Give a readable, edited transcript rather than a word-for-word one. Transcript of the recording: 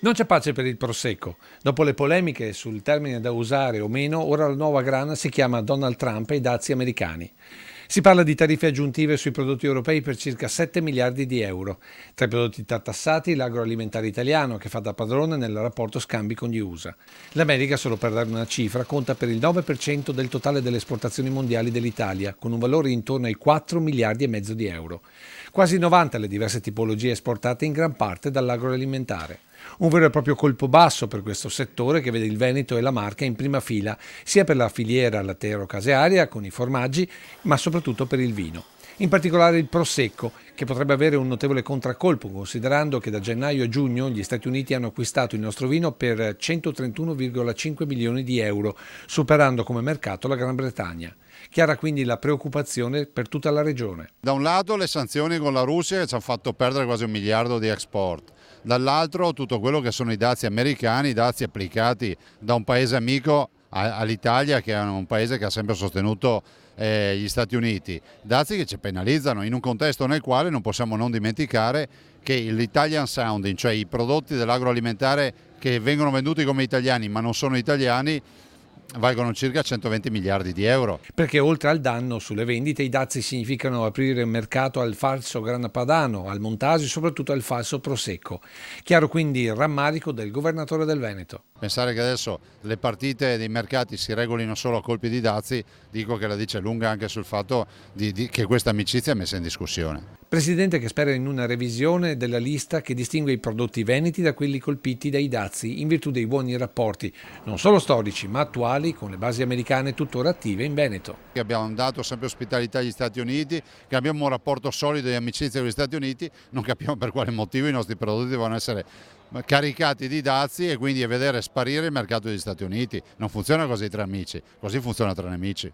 Non c'è pace per il Prosecco. Dopo le polemiche sul termine da usare o meno, ora la nuova grana si chiama Donald Trump e i dazi americani. Si parla di tariffe aggiuntive sui prodotti europei per circa 7 miliardi di euro. Tra i prodotti tartassati, l'agroalimentare italiano, che fa da padrone nel rapporto scambi con gli USA. L'America, solo per dare una cifra, conta per il 9% del totale delle esportazioni mondiali dell'Italia, con un valore intorno ai 4 miliardi e mezzo di euro. Quasi 90 le diverse tipologie esportate in gran parte dall'agroalimentare. Un vero e proprio colpo basso per questo settore che vede il Veneto e la Marca in prima fila, sia per la filiera lattiero-casearia con i formaggi, ma soprattutto per il vino. In particolare il Prosecco, che potrebbe avere un notevole contraccolpo, considerando che da gennaio a giugno gli Stati Uniti hanno acquistato il nostro vino per 131,5 milioni di euro, superando come mercato la Gran Bretagna. Chiara quindi la preoccupazione per tutta la regione. Da un lato le sanzioni con la Russia che ci hanno fatto perdere quasi 1 miliardo di export, dall'altro tutto quello che sono i dazi americani, i dazi applicati da un paese amico all'Italia, che è un paese che ha sempre sostenuto gli Stati Uniti, dazi che ci penalizzano in un contesto nel quale non possiamo non dimenticare che l'Italian sounding, cioè i prodotti dell'agroalimentare che vengono venduti come italiani ma non sono italiani, valgono circa 120 miliardi di euro. Perché oltre al danno sulle vendite, i dazi significano aprire il mercato al falso grana padano, al montasio e soprattutto al falso prosecco. Chiaro quindi il rammarico del governatore del Veneto. Pensare che adesso le partite dei mercati si regolino solo a colpi di dazi, dico che la dice lunga anche sul fatto che questa amicizia è messa in discussione. Presidente che spera in una revisione della lista che distingue i prodotti veneti da quelli colpiti dai dazi in virtù dei buoni rapporti, non solo storici ma attuali, con le basi americane tuttora attive in Veneto. Che abbiamo dato sempre ospitalità agli Stati Uniti, che abbiamo un rapporto solido di amicizia con gli Stati Uniti, non capiamo per quale motivo i nostri prodotti devono essere caricati di dazi e quindi vedere sparire il mercato degli Stati Uniti. Non funziona così tra amici, così funziona tra nemici.